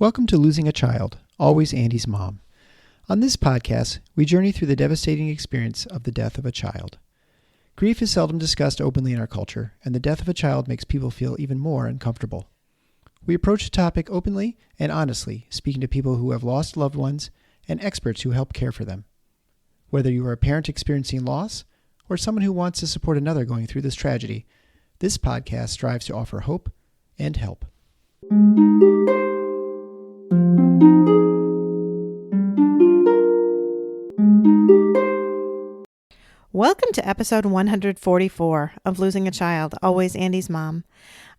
Welcome to Losing a Child, Always Andy's Mom. On this podcast, we journey through the devastating experience of the death of a child. Grief is seldom discussed openly in our culture, and the death of a child makes people feel even more uncomfortable. We approach the topic openly and honestly, speaking to people who have lost loved ones and experts who help care for them. Whether you are a parent experiencing loss or someone who wants to support another going through this tragedy, this podcast strives to offer hope and help. Welcome to episode 144 of Losing a Child, Always Andy's Mom.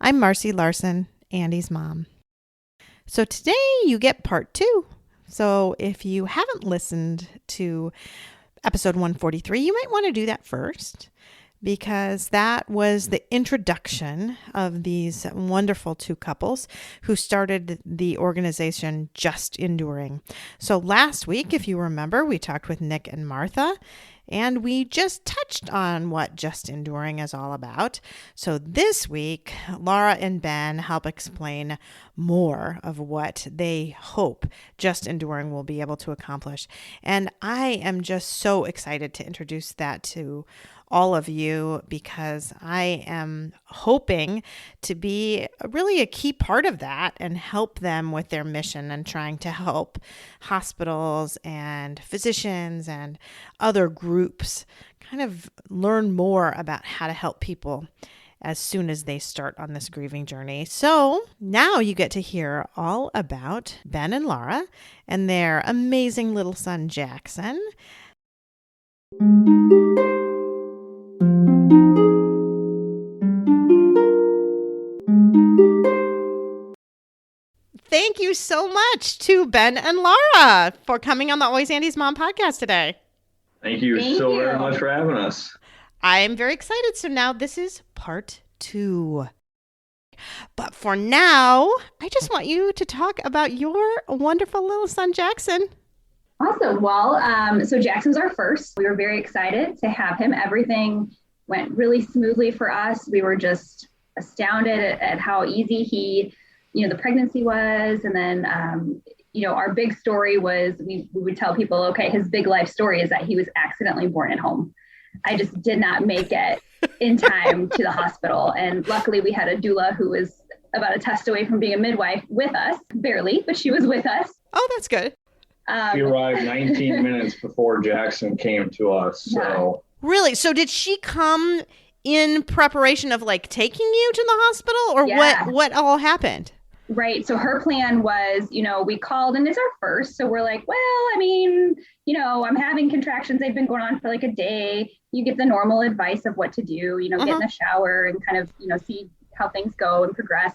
I'm Marcy Larson, Andy's mom. So today you get part 2. So if you haven't listened to episode 143, you might want to do that first, because that was the introduction of these wonderful 2 couples who started the organization Just Enduring. So last week, if you remember, we talked with Nick and Martha, and we just touched on what Just Enduring is all about. So this week, Lara and Ben help explain more of what they hope Just Enduring will be able to accomplish. And I am just so excited to introduce that to all of you, because I am hoping to be really a key part of that and help them with their mission and trying to help hospitals and physicians and other groups kind of learn more about how to help people as soon as they start on this grieving journey. So now you get to hear all about Ben and Lara and their amazing little son, Jackson. Thank you so much to Ben and Lara for coming on the Always Andy's Mom podcast today. Thank you very much for having us. I'm very excited. So now this is part 2. But for now, I just want you to talk about your wonderful little son, Jackson. Awesome. Well, so Jackson's our first. We were very excited to have him. Everything went really smoothly for us. We were just astounded at how easy the pregnancy was. And then, our big story was we would tell people, okay, his big life story is that he was accidentally born at home. I just did not make it in time to the hospital. And luckily we had a doula who was about a test away from being a midwife with us, barely, but she was with us. Oh, that's good. She arrived 19 minutes before Jackson came to us. So Really? So did she come in preparation of taking you to the hospital, or what all happened? Right. So her plan was, we called, and it's our first. So we're like, well, I'm having contractions. They've been going on for a day. You get the normal advice of what to do, get in the shower and kind of, see how things go and progress.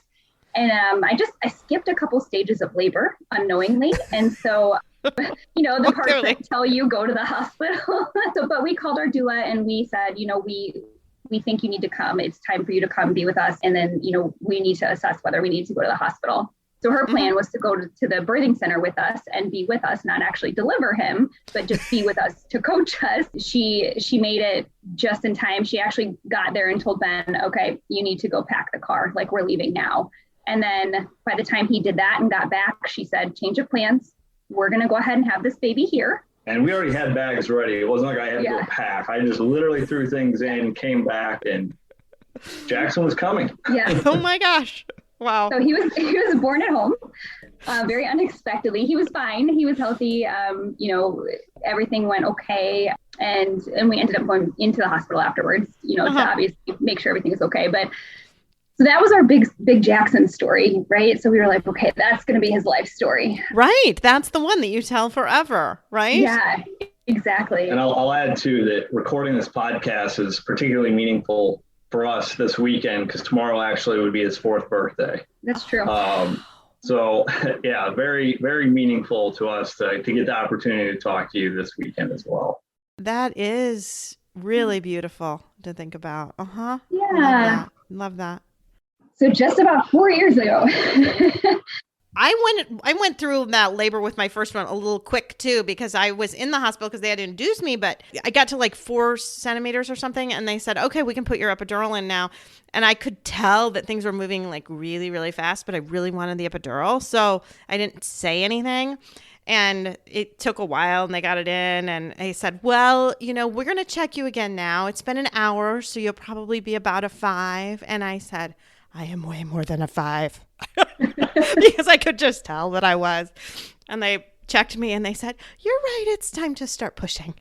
And I skipped a couple stages of labor unknowingly. And so, the parts that tell you go to the hospital. But we called our doula and we said, we think you need to come. It's time for you to come be with us. And then, we need to assess whether we need to go to the hospital. So her plan was to go to the birthing center with us and be with us, not actually deliver him, but just be with us to coach us. She made it just in time. She actually got there and told Ben, okay, you need to go pack the car. We're leaving now. And then by the time he did that and got back, she said, change of plans. We're going to go ahead and have this baby here. And we already had bags ready. It wasn't like I had to go pack. I just literally threw things in, came back, and Jackson was coming. Yeah. Oh my gosh. Wow. So he was born at home, very unexpectedly. He was fine. He was healthy. Everything went okay. And we ended up going into the hospital afterwards, to obviously make sure everything is okay. But so that was our big Jackson story, right? So we were like, okay, that's going to be his life story. Right. That's the one that you tell forever, right? Yeah, exactly. And I'll add too that recording this podcast is particularly meaningful for us this weekend, because tomorrow actually would be his 4th birthday. That's true. So yeah, very, very meaningful to us to get the opportunity to talk to you this weekend as well. That is really beautiful to think about. Yeah. Love that. So just about 4 years ago, I went through that labor with my first one a little quick too, because I was in the hospital because they had to induce me, but I got to like 4 centimeters or something, and they said, okay, we can put your epidural in now. And I could tell that things were moving like really, really fast, but I really wanted the epidural, so I didn't say anything. And it took a while, and they got it in, and they said, well, we're going to check you again now. It's been an hour, so you'll probably be about a 5. And I said, I am way more than a 5. Because I could just tell that I was. And they checked me and they said, you're right, it's time to start pushing.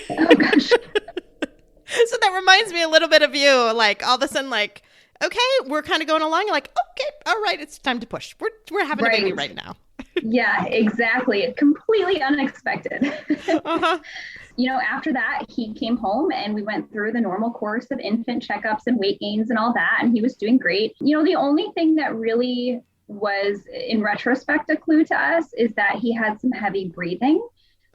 Oh, gosh. So that reminds me a little bit of you. Like all of a sudden, like, okay, we're kind of going along. You're like, okay, all right, it's time to push. We're having a baby right now. Yeah, exactly. Completely unexpected. Uh-huh. After that, he came home and we went through the normal course of infant checkups and weight gains and all that. And he was doing great. The only thing that really was, in retrospect, a clue to us is that he had some heavy breathing.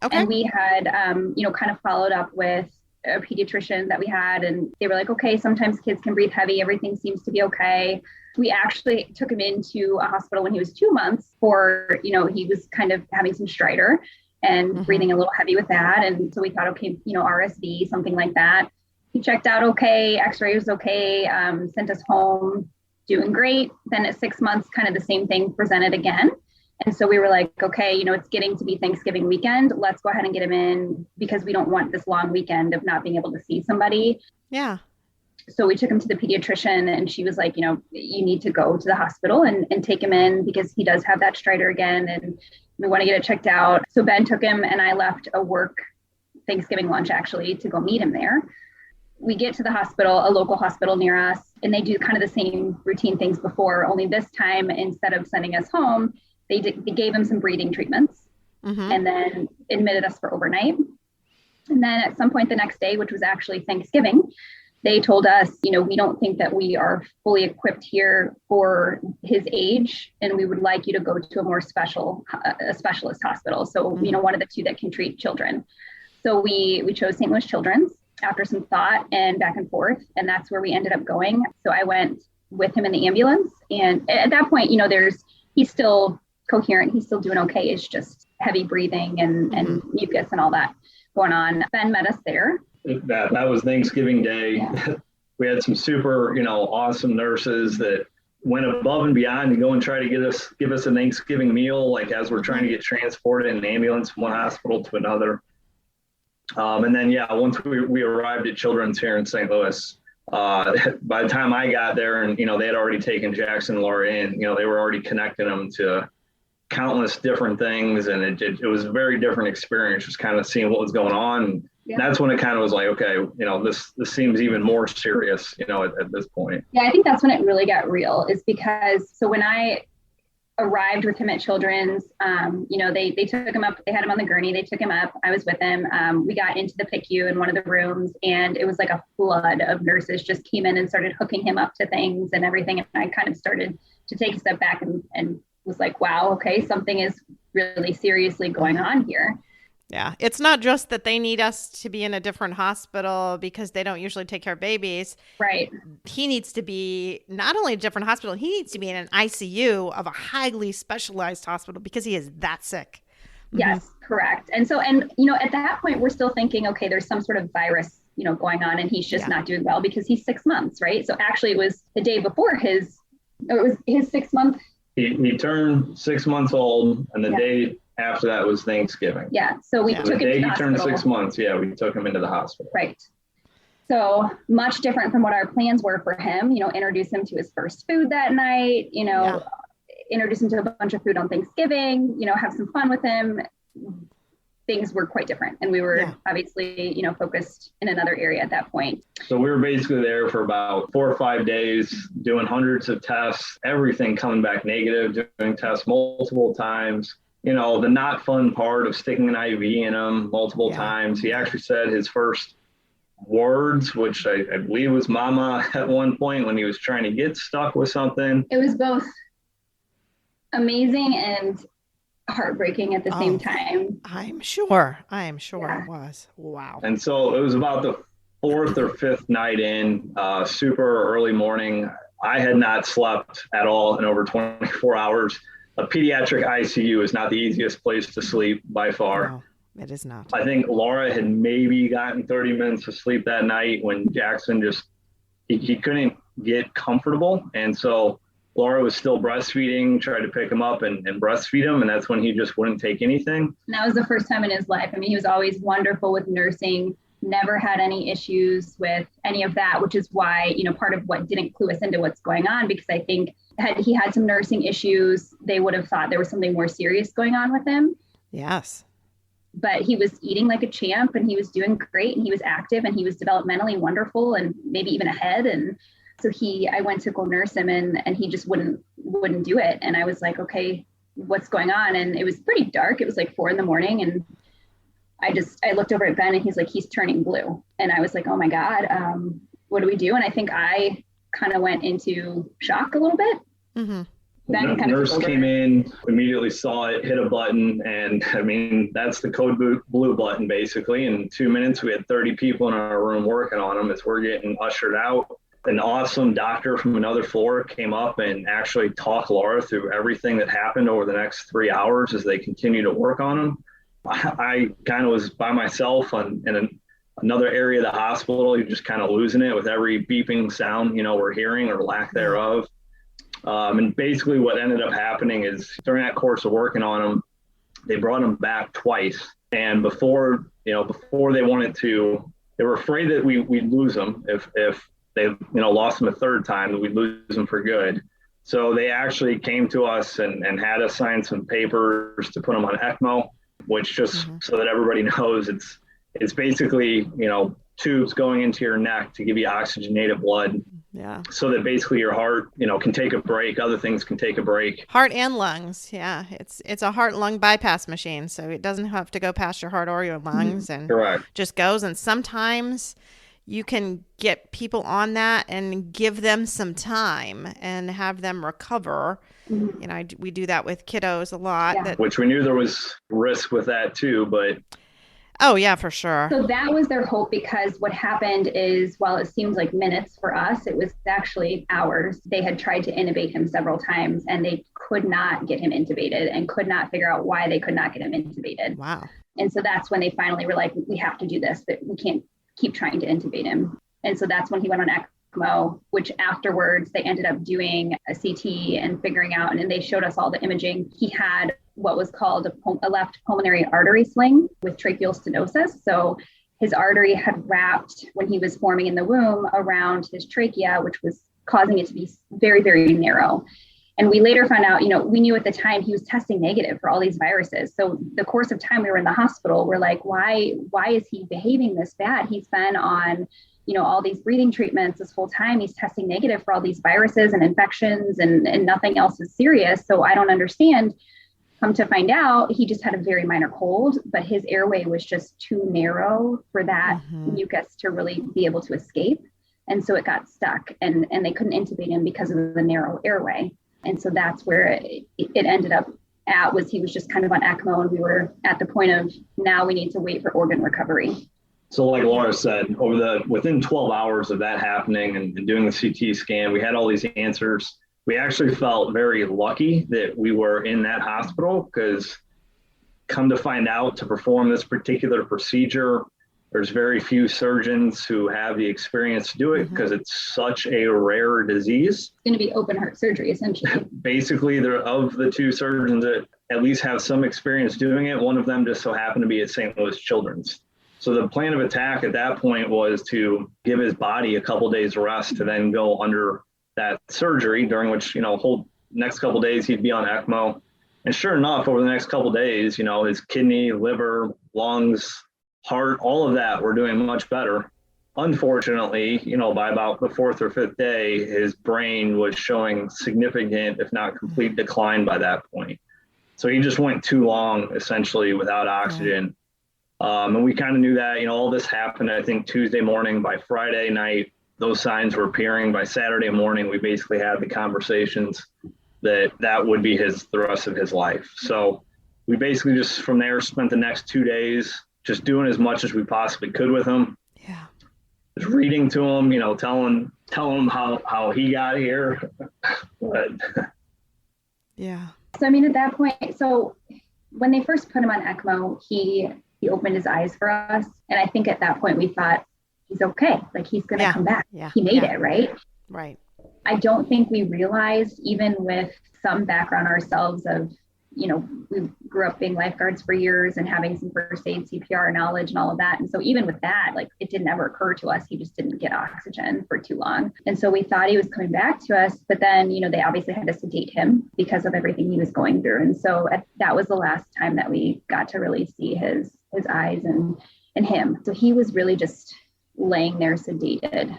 Okay. And we had, kind of followed up with a pediatrician that we had, and they were like, okay, sometimes kids can breathe heavy. Everything seems to be okay. We actually took him into a hospital when he was 2 months for, he was kind of having some stridor and breathing a little heavy with that. And so we thought, okay, RSV, something like that. He checked out okay, x-ray was okay, sent us home, doing great. Then at 6 months, kind of the same thing presented again. And so we were like, okay, it's getting to be Thanksgiving weekend. Let's go ahead and get him in because we don't want this long weekend of not being able to see somebody. Yeah. So we took him to the pediatrician and she was like, you need to go to the hospital and take him in because he does have that stridor again. And we want to get it checked out. So Ben took him and I left a work Thanksgiving lunch actually to go meet him there. We get to the hospital, a local hospital near us, and they do kind of the same routine things before, only this time, instead of sending us home, they gave him some breathing treatments and then admitted us for overnight. And then at some point the next day, which was actually Thanksgiving, they told us, we don't think that we are fully equipped here for his age, and we would like you to go to a more specialist hospital. So, one of the 2 that can treat children. So we chose St. Louis Children's after some thought and back and forth, and that's where we ended up going. So I went with him in the ambulance, and at that point, he's still coherent. He's still doing okay. It's just heavy breathing and mucus and all that going on. Ben met us there. That was Thanksgiving Day. Yeah. We had some super, awesome nurses that went above and beyond to go and try to give us a Thanksgiving meal, like as we're trying to get transported in an ambulance from one hospital to another. And then, once we arrived at Children's here in St. Louis, by the time I got there and, they had already taken Jackson and Laura in, they were already connecting them to countless different things. And it was a very different experience, just kind of seeing what was going on. Yeah. That's when it kind of was like, okay, this seems even more serious, at this point. Yeah, I think that's when it really got real, is because, so when I arrived with him at Children's, they took him up, they had him on the gurney, they took him up, I was with him. We got into the PICU in one of the rooms, and it was like a flood of nurses just came in and started hooking him up to things and everything. And I kind of started to take a step back and was like, wow, okay, something is really seriously going on here. Yeah, it's not just that they need us to be in a different hospital because they don't usually take care of babies. Right. He needs to be not only a different hospital, he needs to be in an ICU of a highly specialized hospital because he is that sick. Yes, correct. And so, at that point, we're still thinking, okay, there's some sort of virus, going on, and he's just not doing well because he's 6 months, right? So actually it was the day before it was his 6 month. He turned 6 months old, and the day after that was Thanksgiving. Yeah. So we took him to the hospital. He turned 6 months. Yeah. We took him into the hospital. Right. So much different from what our plans were for him, introduce him to his first food that night, introduce him to a bunch of food on Thanksgiving, have some fun with him. Things were quite different. And we were obviously, focused in another area at that point. So we were basically there for about 4 or 5 days, doing hundreds of tests, everything coming back negative, doing tests multiple times. The not fun part of sticking an IV in him multiple times. He actually said his first words, which I believe was mama at one point when he was trying to get stuck with something. It was both amazing and heartbreaking at the same time. I'm sure it was. Wow. And so it was about the 4th or 5th night in, super early morning. I had not slept at all in over 24 hours. a pediatric ICU is not the easiest place to sleep by far. No, it is not. I think Laura had maybe gotten 30 minutes of sleep that night when Jackson he couldn't get comfortable. And so Laura was still breastfeeding, tried to pick him up and breastfeed him. And that's when he just wouldn't take anything. And that was the first time in his life. I mean, he was always wonderful with nursing, never had any issues with any of that, which is why, part of what didn't clue us into what's going on, because I think had he had some nursing issues, they would have thought there was something more serious going on with him. Yes. But he was eating like a champ and he was doing great and he was active and he was developmentally wonderful and maybe even ahead. And so I went to go nurse him and he just wouldn't do it. And I was like, okay, what's going on? And it was pretty dark. It was like 4 a.m. And I looked over at Ben and he's like, he's turning blue. And I was like, oh my God, what do we do? And I think I kind of went into shock a little bit. Mm-hmm. The nurse came in, immediately saw it, hit a button, and I mean, that's the code blue button basically. In 2 minutes, we had 30 people in our room working on them as we're getting ushered out. An awesome doctor from another floor came up and actually talked Laura through everything that happened over the next 3 hours as they continue to work on them. I kind of was by myself in another area of the hospital. You're just kind of losing it with every beeping sound, we're hearing or lack thereof. And basically what ended up happening is during that course of working on them, they brought him back twice. And before they wanted to, they were afraid that we'd lose him if they, lost him a third time, that we'd lose him for good. So they actually came to us and had us sign some papers to put him on ECMO, which just so that everybody knows, it's basically, tubes going into your neck to give you oxygenated blood. Yeah. So that basically your heart, can take a break. Other things can take a break. Heart and lungs. Yeah. It's a heart lung bypass machine. So it doesn't have to go past your heart or your lungs and Correct. Just goes. And sometimes you can get people on that and give them some time and have them recover. We do that with kiddos a lot. Yeah. Which we knew there was risk with that too, but. Oh, yeah, for sure. So that was their hope, because what happened is, while it seems like minutes for us, it was actually hours. They had tried to intubate him several times and they could not get him intubated and could not figure out why they could not get him intubated. Wow. And so that's when they finally were like, we have to do this, that we can't keep trying to intubate him. And so that's when he went on ECMO, which afterwards they ended up doing a CT and figuring out, and they showed us all the imaging. He had what was called a left pulmonary artery sling with tracheal stenosis. So his artery had wrapped, when he was forming in the womb, around his trachea, which was causing it to be very, very narrow. And we later found out, we knew at the time he was testing negative for all these viruses. So the course of time we were in the hospital, we're like, why is he behaving this bad? He's been on, all these breathing treatments this whole time. He's testing negative for all these viruses and infections and nothing else is serious. So I don't understand. Come to find out, he just had a very minor cold, but his airway was just too narrow for that mucus to really be able to escape. And so it got stuck and they couldn't intubate him because of the narrow airway. And so that's where it ended up at, was he was just kind of on ECMO and we were at the point of, now we need to wait for organ recovery. So like Laura said, within 12 hours of that happening and doing the CT scan, we had all these answers. We actually felt very lucky that we were in that hospital, because come to find out, to perform this particular procedure, there's very few surgeons who have the experience to do it because it's such a rare disease. It's going to be open heart surgery, essentially. Basically, of the two surgeons that at least have some experience doing it, one of them just so happened to be at St. Louis Children's. So the plan of attack at that point was to give his body a couple days rest to then go under that surgery, during which, whole next couple days he'd be on ECMO. And sure enough, over the next couple days, his kidney, liver, lungs, heart, all of that were doing much better. Unfortunately, by about the 4th or 5th day, his brain was showing significant, if not complete, decline by that point. So he just went too long, essentially, without oxygen. And we kind of knew that, all this happened, I think, Tuesday morning. By Friday night, those signs were appearing. By Saturday morning, we basically had the conversations that would be the rest of his life. So we basically just from there spent the next 2 days just doing as much as we possibly could with him. Yeah. Just reading to him, telling him how he got here. But yeah. So, I mean, at that point, so when they first put him on ECMO, he opened his eyes for us. And I think at that point we thought, he's okay. Like, he's going to come back. Yeah. He made it, right? Right. I don't think we realized, even with some background ourselves of, we grew up being lifeguards for years and having some first aid CPR knowledge and all of that. And so even with that, like, it didn't ever occur to us. He just didn't get oxygen for too long. And so we thought he was coming back to us, but then, they obviously had to sedate him because of everything he was going through. And so that was the last time that we got to really see his eyes and him. So he was really just laying there sedated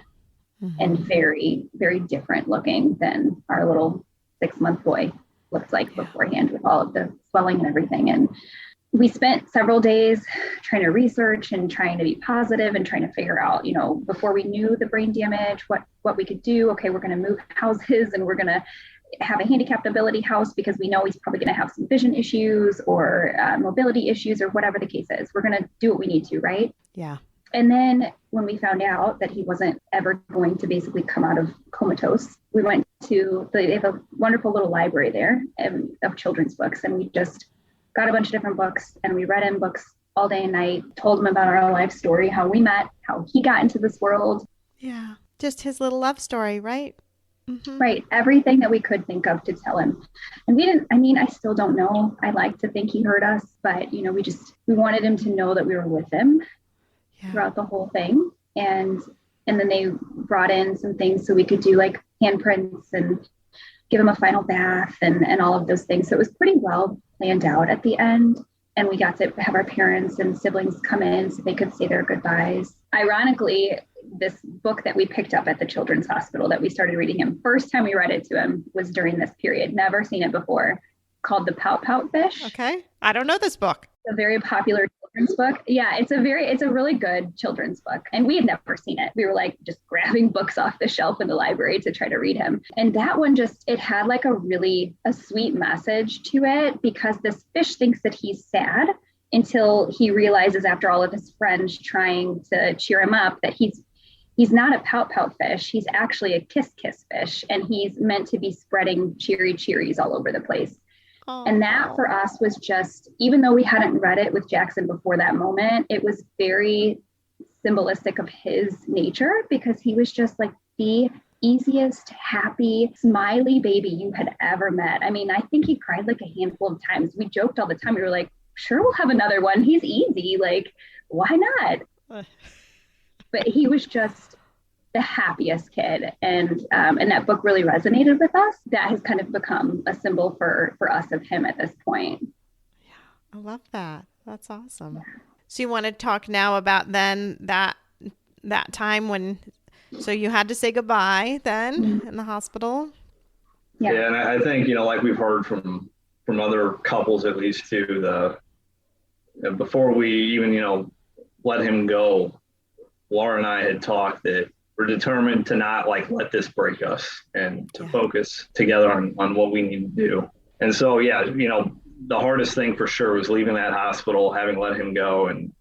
and very, very different looking than our little 6-month boy looked like beforehand, with all of the swelling and everything. And we spent several days trying to research and trying to be positive and trying to figure out, before we knew the brain damage, what we could do. Okay, we're going to move houses and we're going to have a handicapped ability house because we know he's probably going to have some vision issues or mobility issues or whatever the case is. We're going to do what we need to, right? Yeah. And then when we found out that he wasn't ever going to basically come out of comatose, we went to, they have a wonderful little library there of children's books. And we just got a bunch of different books and we read him books all day and night, told him about our life story, how we met, how he got into this world. Yeah. Just his little love story, right? Mm-hmm. Right. Everything that we could think of to tell him. And I still don't know. I like to think he heard us, but, we wanted him to know that we were with him throughout the whole thing. And then they brought in some things so we could do like handprints and give him a final bath and all of those things. So it was pretty well planned out at the end. And we got to have our parents and siblings come in so they could say their goodbyes. Ironically, this book that we picked up at the children's hospital that we started reading him, first time we read it to him was during this period. Never seen it before. Called The Pout Pout Fish. Okay. I don't know this book. A very popular children's book. Yeah, it's a really good children's book. And we had never seen it. We were like just grabbing books off the shelf in the library to try to read him. And that one it had like a sweet message to it, because this fish thinks that he's sad until he realizes, after all of his friends trying to cheer him up, that he's not a pout pout fish. He's actually a kiss kiss fish. And he's meant to be spreading cheery cheeries all over the place. And that for us was just, even though we hadn't read it with Jackson before that moment, it was very symbolistic of his nature, because he was just like the easiest, happy, smiley baby you had ever met. I mean, I think he cried like a handful of times. We joked all the time. We were like, sure, we'll have another one. He's easy. Like, why not? But he was just the happiest kid. And that book really resonated with us. That has kind of become a symbol for us of him at this point. Yeah, I love that. That's awesome. Yeah. So you want to talk now about then that time when, so you had to say goodbye then in the hospital? Yeah, and I think, like we've heard from other couples, at least too, before we even, let him go, Laura and I had talked that we're determined to not let this break us and to focus together on what we need to do. And so, the hardest thing for sure was leaving that hospital, having let him go and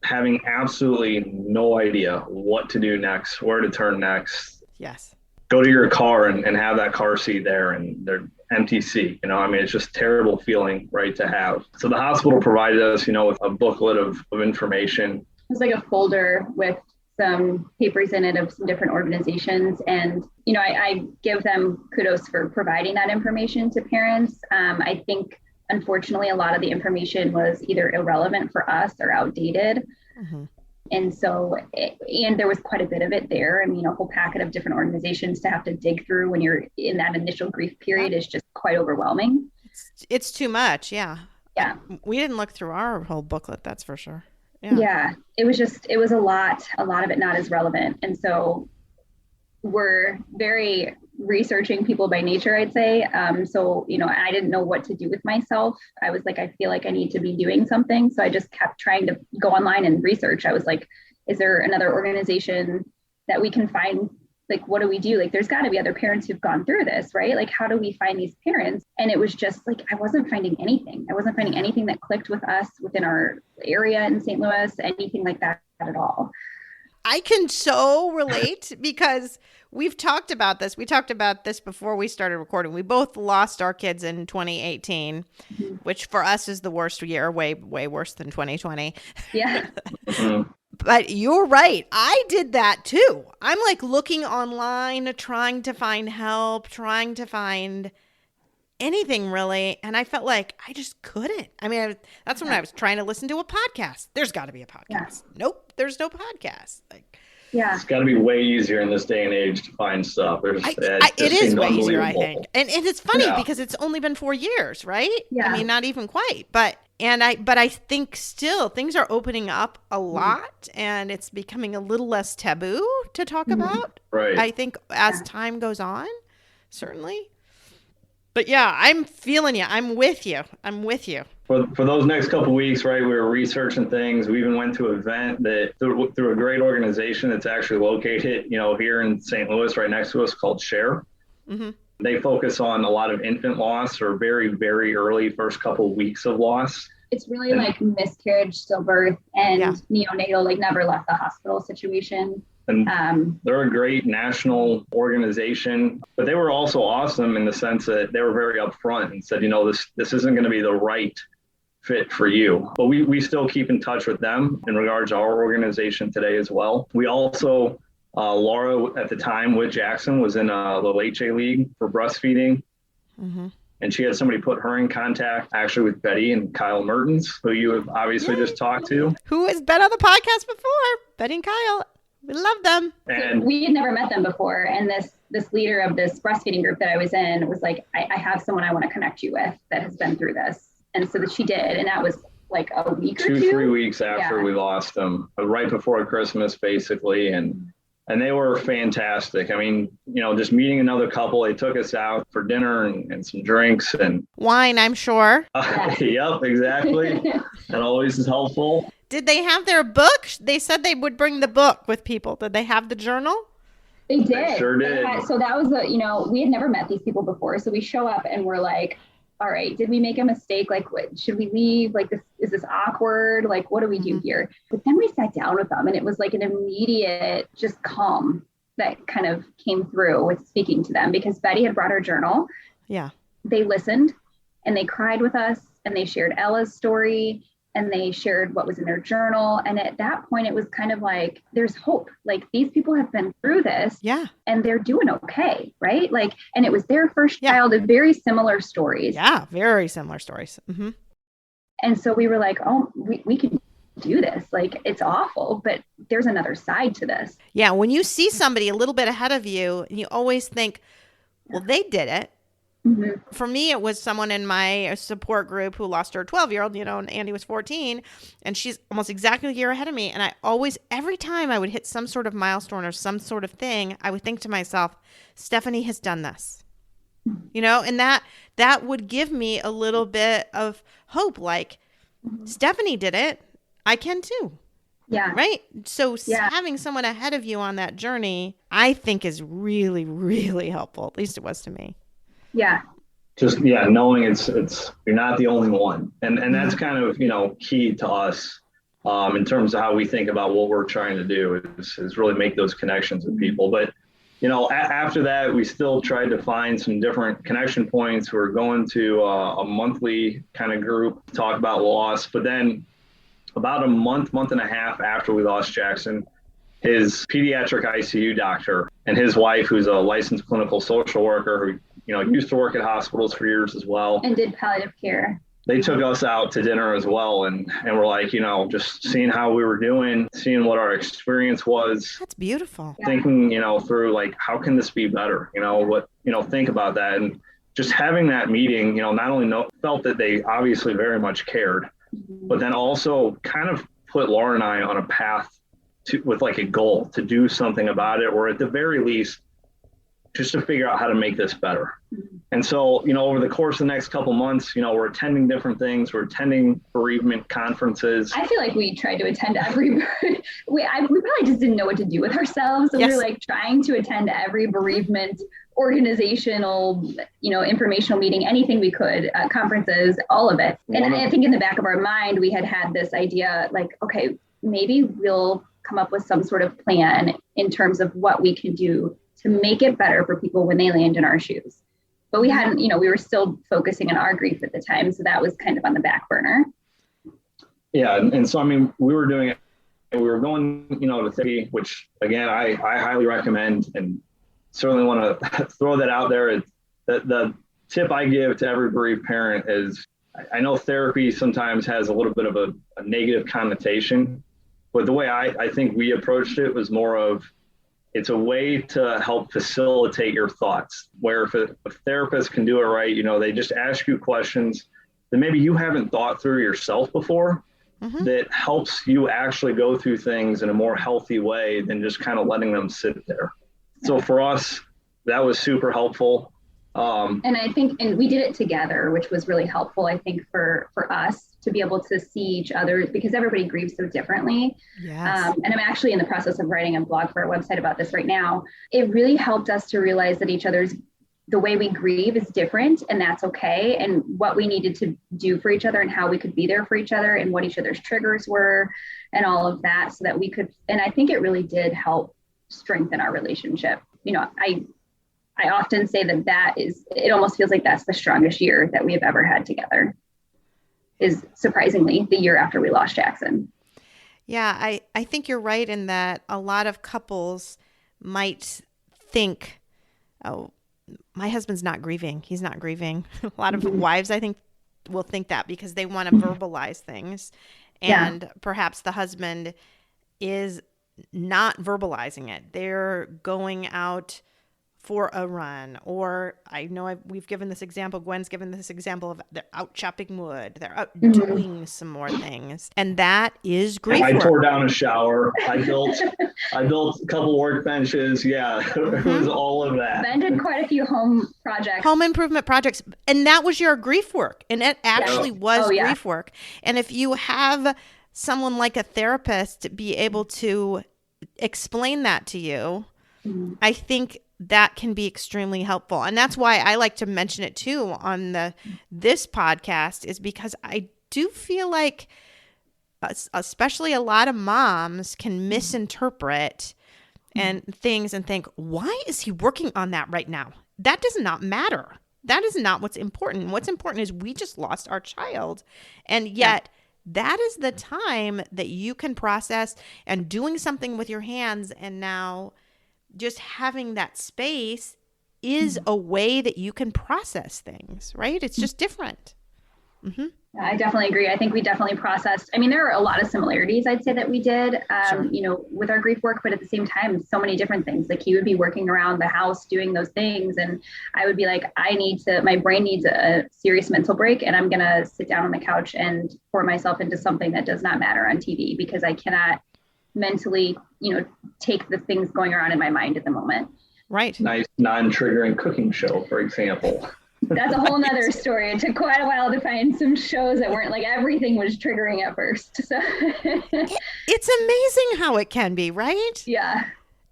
having absolutely no idea what to do next, where to turn next. Yes. Go to your car and have that car seat there and their empty seat. It's just a terrible feeling, right, to have. So the hospital provided us, with a booklet of information. It was like a folder with some papers in it of some different organizations. And, I give them kudos for providing that information to parents. I think, unfortunately, a lot of the information was either irrelevant for us or outdated. Mm-hmm. And so, and there was quite a bit of it there. I mean, a whole packet of different organizations to have to dig through when you're in that initial grief period is just quite overwhelming. It's too much. Yeah. Yeah. We didn't look through our whole booklet, that's for sure. Yeah, it was a lot of it not as relevant. And so we're very researching people by nature, I'd say. So, I didn't know what to do with myself. I was like, I feel like I need to be doing something. So I just kept trying to go online and research. I was like, is there another organization that we can find? Like, what do we do? Like, there's got to be other parents who've gone through this, right? Like, how do we find these parents? And it was just like, I wasn't finding anything. I wasn't finding anything that clicked with us within our area in St. Louis, anything like that at all. I can so relate because we've talked about this. We talked about this before we started recording. We both lost our kids in 2018, which for us is the worst year, way, way worse than 2020. Yeah. But you're right. I did that too. I'm like looking online, trying to find help, trying to find anything really. And I felt like I just couldn't. I mean, that's when I was trying to listen to a podcast. There's got to be a podcast. Yeah. Nope, there's no podcast. Like, Yeah. It's got to be way easier in this day and age to find stuff. it is way easier, I think. And it's funny Yeah. because it's only been 4 years, right? Yeah. I mean, not even quite. But I think still things are opening up a lot and it's becoming a little less taboo to talk about. Right. I think as time goes on, certainly. But yeah, I'm feeling you. I'm with you. For those next couple of weeks, right, we were researching things. We even went to an event that through a great organization that's actually located, here in St. Louis, right next to us, called Share. Mm-hmm. They focus on a lot of infant loss or very, very early first couple of weeks of loss. It's really like miscarriage, stillbirth, and neonatal, like never left the hospital situation. And they're a great national organization, but they were also awesome in the sense that they were very upfront and said, this isn't going to be the right fit for you. But we still keep in touch with them in regards to our organization today as well. We also, Laura at the time with Jackson was in a little HA league for breastfeeding. Mm-hmm. And she had somebody put her in contact actually with Betty and Kyle Mertens, who you have obviously just talked to. Who has been on the podcast before, Betty and Kyle. We love them. And we had never met them before. And this leader of this breastfeeding group that I was in was like, I have someone I want to connect you with that has been through this. And so that she did. And that was like a week or 2-3 weeks after we lost them, right before Christmas, basically. And they were fantastic. I mean, just meeting another couple, they took us out for dinner and some drinks and wine, I'm sure. Yep, exactly. That always is helpful. Did they have their book? They said they would bring the book with people. Did they have the journal? They did. They sure did. So that was we had never met these people before. So we show up and we're like, all right, did we make a mistake? Like, should we leave? Like, is this awkward? Like, what do we do here? But then we sat down with them and it was like an immediate just calm that kind of came through with speaking to them because Betty had brought her journal. Yeah. They listened and they cried with us and they shared Ella's story and they shared what was in their journal. And at that point, it was kind of like, there's hope. Like these people have been through this and they're doing okay. Right. Like, and it was their first child of very similar stories. Yeah. Very similar stories. Mm-hmm. And so we were like, oh, we can do this. Like, it's awful, but there's another side to this. Yeah. When you see somebody a little bit ahead of you, you always think, well, they did it. Mm-hmm. For me, it was someone in my support group who lost her 12-year-old, and Andy was 14, and she's almost exactly a year ahead of me. And I always, every time I would hit some sort of milestone or some sort of thing, I would think to myself, Stephanie has done this, and that would give me a little bit of hope. Like, Stephanie did it. I can too. Yeah. Right. So having someone ahead of you on that journey, I think is really, really helpful. At least it was to me. Yeah. Just, knowing it's you're not the only one. And that's kind of, key to us in terms of how we think about what we're trying to do is really make those connections with people. But, after that, we still tried to find some different connection points. We're going to a monthly kind of group to talk about loss. But then about a month and a half after we lost Jackson, his pediatric ICU doctor and his wife, who's a licensed clinical social worker who used to work at hospitals for years as well. And did palliative care. They took us out to dinner as well. And we're like, just seeing how we were doing, seeing what our experience was. That's beautiful. Thinking, through like, how can this be better? Think about that. And just having that meeting, not only felt that they obviously very much cared, but then also kind of put Laura and I on a path with like a goal to do something about it, or at the very least, just to figure out how to make this better. And so, over the course of the next couple months, we're attending different things. We're attending bereavement conferences. I feel like we tried to attend every, we probably just didn't know what to do with ourselves. So we were like trying to attend every bereavement organizational, informational meeting, anything we could, conferences, all of it. And I think in the back of our mind, we had this idea like, okay, maybe we'll come up with some sort of plan in terms of what we can do to make it better for people when they land in our shoes. But we hadn't, we were still focusing on our grief at the time. So that was kind of on the back burner. Yeah. And so, I mean, we were doing it, and we were going, to therapy, which again, I highly recommend, and certainly want to throw that out there. The tip I give to every bereaved parent is, I know therapy sometimes has a little bit of a negative connotation, but the way I think we approached it was more of, it's a way to help facilitate your thoughts, where if a therapist can do it right, they just ask you questions that maybe you haven't thought through yourself before, that helps you actually go through things in a more healthy way than just kind of letting them sit there. So for us, that was super helpful. And I think, and we did it together, which was really helpful, I think, for us to be able to see each other, because everybody grieves so differently. Yes. And I'm actually in the process of writing a blog for our website about this right now. It really helped us to realize that the way we grieve is different, and that's okay. And what we needed to do for each other, and how we could be there for each other, and what each other's triggers were, and all of that, so that we could, and I think it really did help strengthen our relationship. I often say it almost feels like that's the strongest year that we have ever had together, is surprisingly the year after we lost Jackson. Yeah, I think you're right in that a lot of couples might think, oh, my husband's not grieving. He's not grieving. A lot of wives, I think, will think that because they want to verbalize things. And perhaps the husband is not verbalizing it. They're going out for a run, or I know we've given this example, Gwen's given this example of they're out chopping wood, they're out doing some more things, and that is grief work. I tore down a shower, I built a couple workbenches, it was all of that. Ben did quite a few home improvement projects, and that was your grief work, and it actually was grief work. And if you have someone like a therapist be able to explain that to you, I think that can be extremely helpful. And that's why I like to mention it too on this podcast, is because I do feel like especially a lot of moms can misinterpret and things and think, why is he working on that right now? That does not matter. That is not what's important. What's important is we just lost our child. And yet that is the time that you can process, and doing something with your hands, and now just having that space is a way that you can process things, right? It's just different. Mm-hmm. I definitely agree. I think we definitely processed. I mean, there are a lot of similarities, I'd say, that we did, with our grief work, but at the same time, so many different things. Like, he would be working around the house doing those things, and I would be like, my brain needs a serious mental break, and I'm going to sit down on the couch and pour myself into something that does not matter on TV, because I cannot mentally, take the things going around in my mind at the moment. Right. Nice non-triggering cooking show, for example. That's a whole nother story. It took quite a while to find some shows that weren't like everything was triggering at first. So it's amazing how it can be, right? Yeah.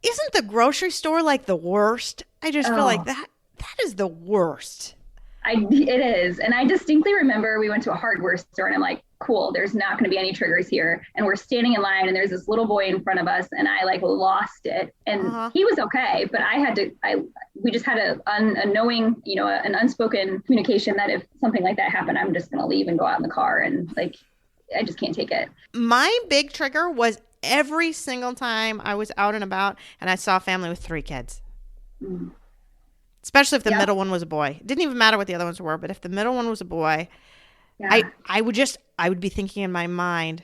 Isn't the grocery store like the worst? I just feel like that is the worst. It is. And I distinctly remember we went to a hardware store, and I'm like, cool, there's not going to be any triggers here. And we're standing in line, and there's this little boy in front of us, and I lost it. And he was okay, but we just had a knowing, an unspoken communication that if something like that happened, I'm just going to leave and go out in the car. And I just can't take it. My big trigger was every single time I was out and about and I saw a family with 3 kids. Especially if the middle one was a boy. It didn't even matter what the other ones were, but if the middle one was a boy, I would be thinking in my mind,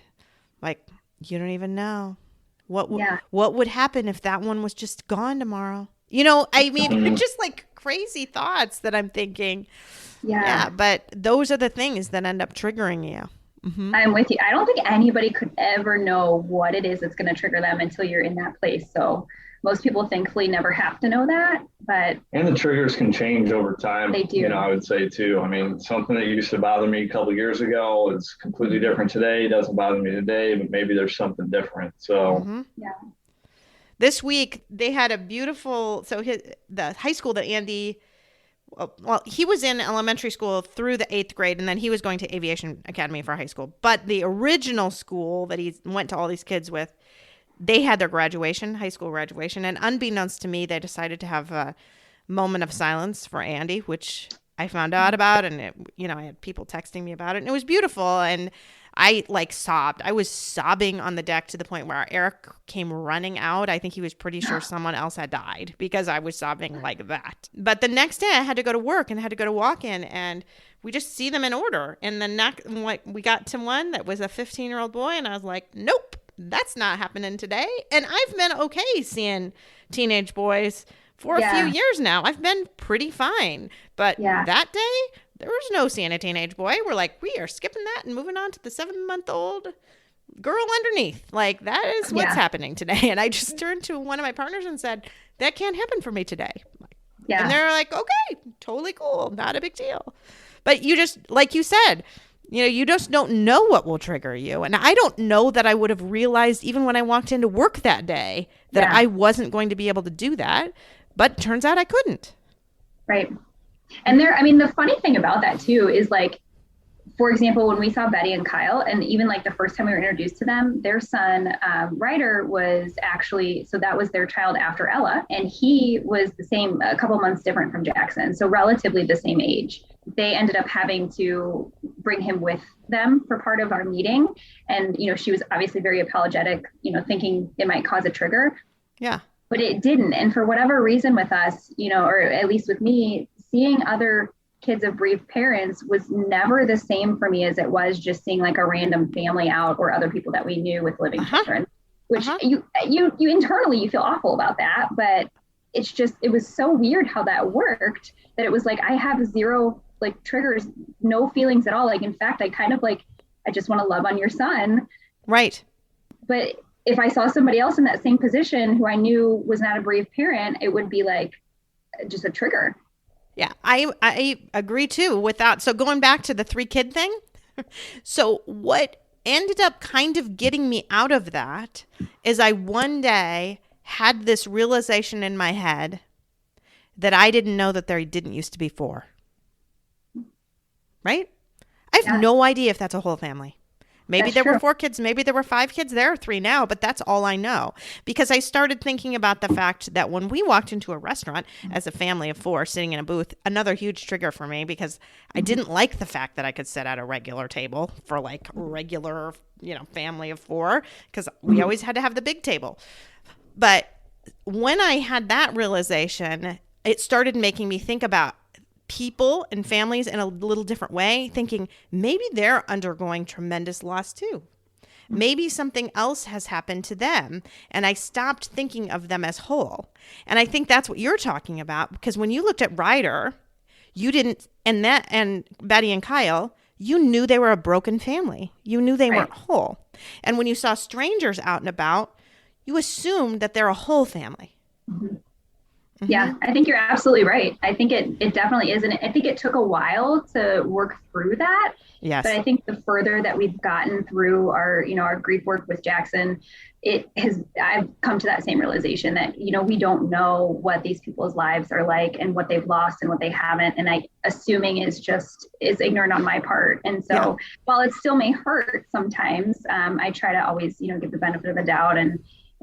like, you don't even know what would happen if that one was just gone tomorrow. Just like crazy thoughts that I'm thinking. Yeah, but those are the things that end up triggering you. Mm-hmm. I'm with you. I don't think anybody could ever know what it is that's going to trigger them until you're in that place. So most people thankfully never have to know that, and the triggers can change over time. They do. I would say too. I mean, something that used to bother me a couple of years ago is completely different today. It doesn't bother me today, but maybe there's something different. So this week they had a beautiful, the high school that Andy, he was in elementary school through the 8th grade, and then he was going to Aviation Academy for high school. But the original school that he went to all these kids with, they had their graduation, high school graduation, and unbeknownst to me, they decided to have a moment of silence for Andy, which I found out about, and I had people texting me about it, and it was beautiful, and I sobbed. I was sobbing on the deck to the point where Eric came running out. I think he was pretty sure someone else had died because I was sobbing like that. But the next day I had to go to work and had to go to walk-in, and we just see them in order. And the we got to one that was a 15-year-old boy, and I was like, nope, that's not happening today. And I've been okay seeing teenage boys for a few years now. I've been pretty fine. But that day, there was no seeing a teenage boy. We're like, we are skipping that and moving on to the 7-month-old girl underneath. Like, that is what's happening today. And I just turned to one of my partners and said, that can't happen for me today. And they're like, okay, totally cool. Not a big deal. But you just, like you said, you just don't know what will trigger you. And I don't know that I would have realized even when I walked into work that day that I wasn't going to be able to do that. But it turns out I couldn't. Right. And the funny thing about that too is, like, for example, when we saw Betty and Kyle, and even like the first time we were introduced to them, their son, Ryder, was actually, so that was their child after Ella. And he was the same, a couple months different from Jackson. So relatively the same age. They ended up having to bring him with them for part of our meeting. And, she was obviously very apologetic, thinking it might cause a trigger. Yeah. But it didn't. And for whatever reason with us, or at least with me, seeing other kids of bereaved parents was never the same for me as it was just seeing like a random family out or other people that we knew with living children, which you internally, you feel awful about that. But it was so weird how that worked, that it was like, I have zero like triggers, no feelings at all. Like, in fact, I kind of like, I just want to love on your son. Right. But if I saw somebody else in that same position who I knew was not a bereaved parent, it would be like just a trigger. Yeah, I agree too with that. So going back to the 3-kid thing. So what ended up kind of getting me out of that is I one day had this realization in my head that I didn't know that there didn't used to be 4. Right? I have no idea if that's a whole family. Maybe there were 4 kids. Maybe there were 5 kids. There are 3 now, but that's all I know. Because I started thinking about the fact that when we walked into a restaurant as a family of 4 sitting in a booth, another huge trigger for me, because I didn't like the fact that I could sit at a regular table for like regular, family of 4, because we always had to have the big table. But when I had that realization, it started making me think about people and families in a little different way, thinking maybe they're undergoing tremendous loss too. Maybe something else has happened to them, and I stopped thinking of them as whole. And I think that's what you're talking about, because when you looked at Ryder, you didn't, and Betty and Kyle, you knew they were a broken family. You knew they weren't whole. And when you saw strangers out and about, you assumed that they're a whole family. Yeah, I think you're absolutely right. I think it definitely is. And I think it took a while to work through that. Yes. But I think the further that we've gotten through our grief work with Jackson, I've come to that same realization that, we don't know what these people's lives are like and what they've lost and what they haven't. And assuming is ignorant on my part. And so while it still may hurt sometimes, I try to always, give the benefit of the doubt and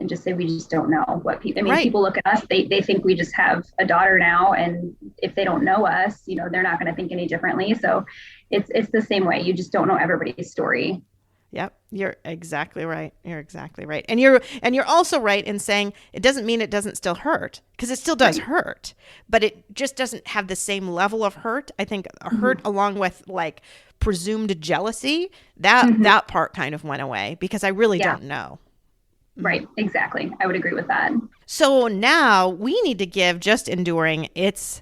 just say, we just don't know what people, people look at us, they think we just have a daughter now. And if they don't know us, they're not going to think any differently. So it's the same way. You just don't know everybody's story. Yep. You're exactly right. And you're also right in saying it doesn't mean it doesn't still hurt, because it still does hurt, but it just doesn't have the same level of hurt. I think hurt along with like presumed jealousy, that part kind of went away because I really don't know. Right. Exactly. I would agree with that. So now we need to give Just Enduring its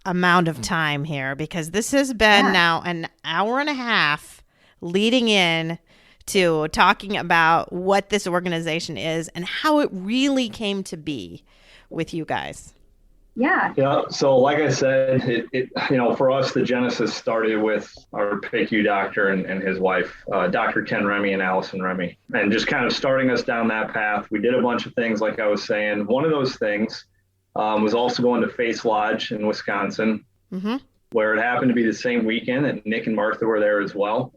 amount of time here, because this has been now an hour and a half leading in to talking about what this organization is and how it really came to be with you guys. Yeah. Yeah. So like I said, it for us, the genesis started with our PICU doctor and his wife, Dr. Ken Remy and Allison Remy, and just kind of starting us down that path. We did a bunch of things, like I was saying. One of those things was also going to Face Lodge in Wisconsin, where it happened to be the same weekend, and Nick and Martha were there as well.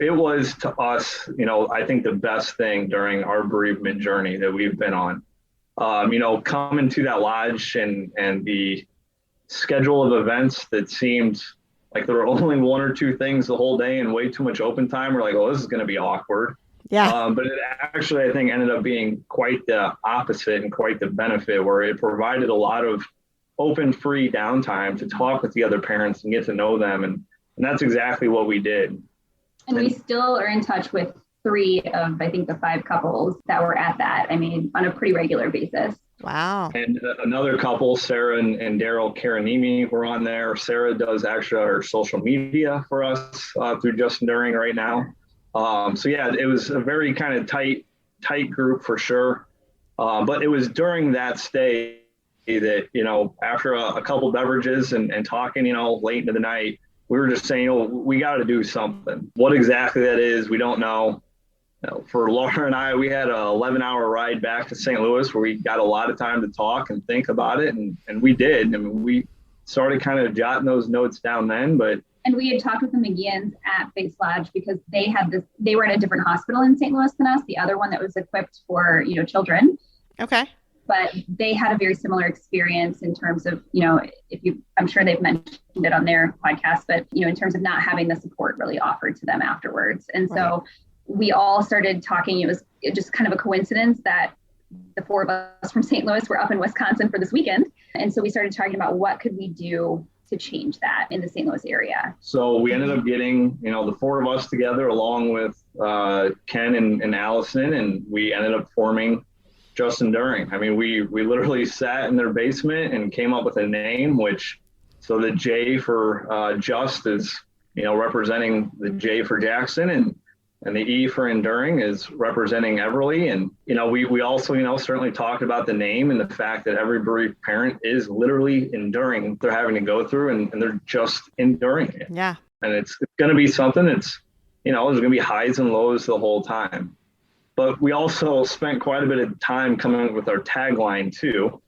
It was to us, I think the best thing during our bereavement journey that we've been on. Coming to that lodge and the schedule of events that seemed like there were only one or two things the whole day and way too much open time. We're like, oh, this is going to be awkward. Yeah. But it actually, I think, ended up being quite the opposite and quite the benefit, where it provided a lot of open, free downtime to talk with the other parents and get to know them. And that's exactly what we did. And we still are in touch with 3 of, I think, the 5 couples that were at that. I mean, on a pretty regular basis. Wow. And another couple, Sarah and Daryl Karanimi, were on there. Sarah does actually our social media for us through Just Enduring right now. So yeah, it was a very kind of tight group for sure. But it was during that stay that, after a couple beverages and talking, late into the night, we were just saying, we got to do something. What exactly that is, we don't know. For Laura and I, we had an 11-hour ride back to St. Louis where we got a lot of time to talk and think about it. And we did. I mean, we started kind of jotting those notes down then, And we had talked with the McGeeans at Face Lodge because they were at a different hospital in St. Louis than us, the other one that was equipped for, children. Okay. But they had a very similar experience in terms of, I'm sure they've mentioned it on their podcast, but, in terms of not having the support really offered to them afterwards. And so we all started talking. It was just kind of a coincidence that the 4 of us from St. Louis were up in Wisconsin for this weekend. And so we started talking about what could we do to change that in the St. Louis area. So we ended up getting, the 4 of us together along with Ken and Allison, and we ended up forming Just Enduring. I mean, we literally sat in their basement and came up with a name, so the J for Just is, representing the J for Jackson, and the E for Enduring is representing Everly. And, we also, certainly talked about the name and the fact that every bereaved parent is literally enduring what they're having to go through, and they're just enduring it. Yeah. And it's going to be something that's, there's going to be highs and lows the whole time. But we also spent quite a bit of time coming up with our tagline too,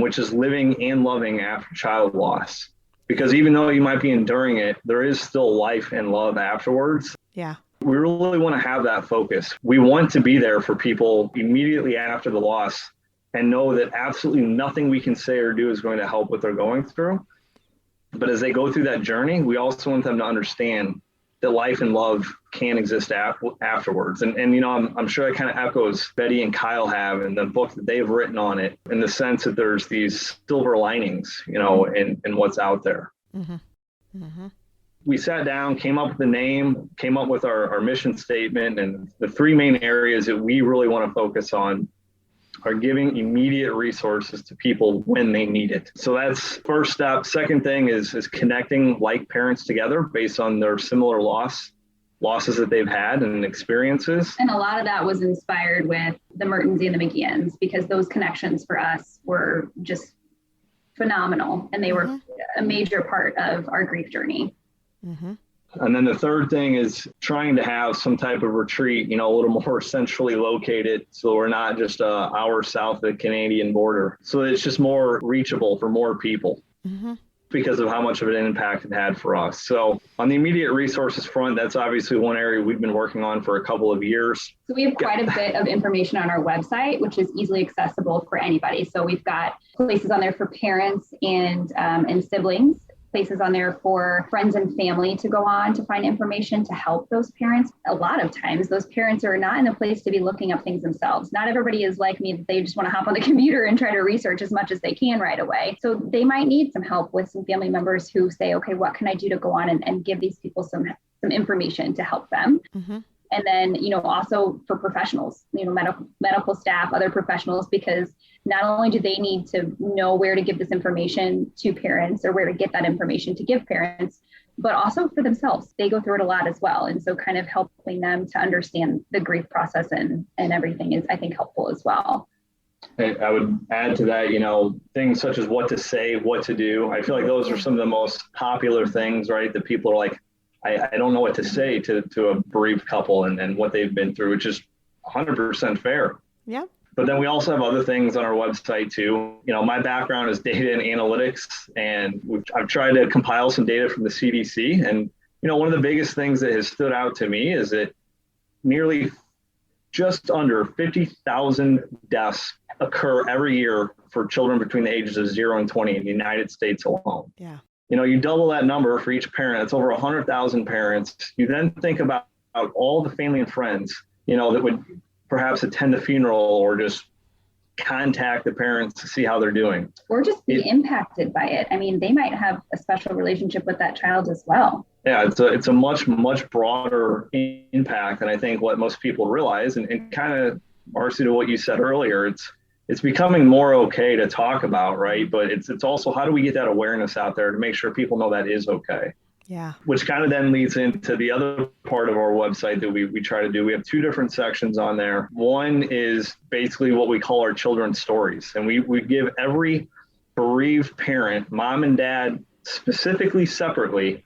which is living and loving after child loss. Because even though you might be enduring it, there is still life and love afterwards. Yeah. We really want to have that focus. We want to be there for people immediately after the loss and know that absolutely nothing we can say or do is going to help what they're going through. But as they go through that journey, we also want them to understand that life and love can exist afterwards. And I'm sure that kind of echoes Betty and Kyle have in the book that they've written on it, in the sense that there's these silver linings, in what's out there. Mm-hmm. Mm-hmm. We sat down, came up with the name, came up with our mission statement, and the 3 main areas that we really want to focus on are giving immediate resources to people when they need it. So that's first step. Second thing is connecting like parents together based on their similar losses that they've had and experiences. And a lot of that was inspired with the Mertens and the McGeeans, because those connections for us were just phenomenal. And they were a major part of our grief journey. Mm-hmm. And then the third thing is trying to have some type of retreat, a little more centrally located, so we're not just an hour south of the Canadian border. So it's just more reachable for more people because of how much of an impact it had for us. So on the immediate resources front, that's obviously one area we've been working on for a couple of years. So we have quite a bit of information on our website, which is easily accessible for anybody. So we've got places on there for parents and siblings, places on there for friends and family to go on to find information to help those parents. A lot of times those parents are not in a place to be looking up things themselves. Not everybody is like me, that they just want to hop on the computer and try to research as much as they can right away. So they might need some help with some family members who say, okay, what can I do to go on and give these people some information to help them? Mm-hmm. And then, also for professionals, medical staff, other professionals, because not only do they need to know where to give this information to parents or where to get that information to give parents, but also for themselves. They go through it a lot as well. And so kind of helping them to understand the grief process and everything is, I think, helpful as well. I would add to that, things such as what to say, what to do. I feel like those are some of the most popular things, right? That people are like, I don't know what to say to a bereaved couple and what they've been through, which is 100% fair. Yeah. But then we also have other things on our website too. My background is data and analytics, and I've tried to compile some data from the CDC, and one of the biggest things that has stood out to me is that nearly just under 50,000 deaths occur every year for children between the ages of 0 and 20 in the United States alone. Yeah. You double that number for each parent, that's over 100,000 parents. You then think about all the family and friends, that would perhaps attend the funeral or just contact the parents to see how they're doing. Or just be impacted by it. I mean, they might have a special relationship with that child as well. Yeah, it's a much, much broader impact than I think what most people realize. And kind of, Marcy, to what you said earlier, it's becoming more okay to talk about, right? But it's also, how do we get that awareness out there to make sure people know that is okay? Yeah. Which kind of then leads into the other part of our website that we try to do. We have two different sections on there. One is basically what we call our children's stories. And we give every bereaved parent, mom and dad, specifically separately,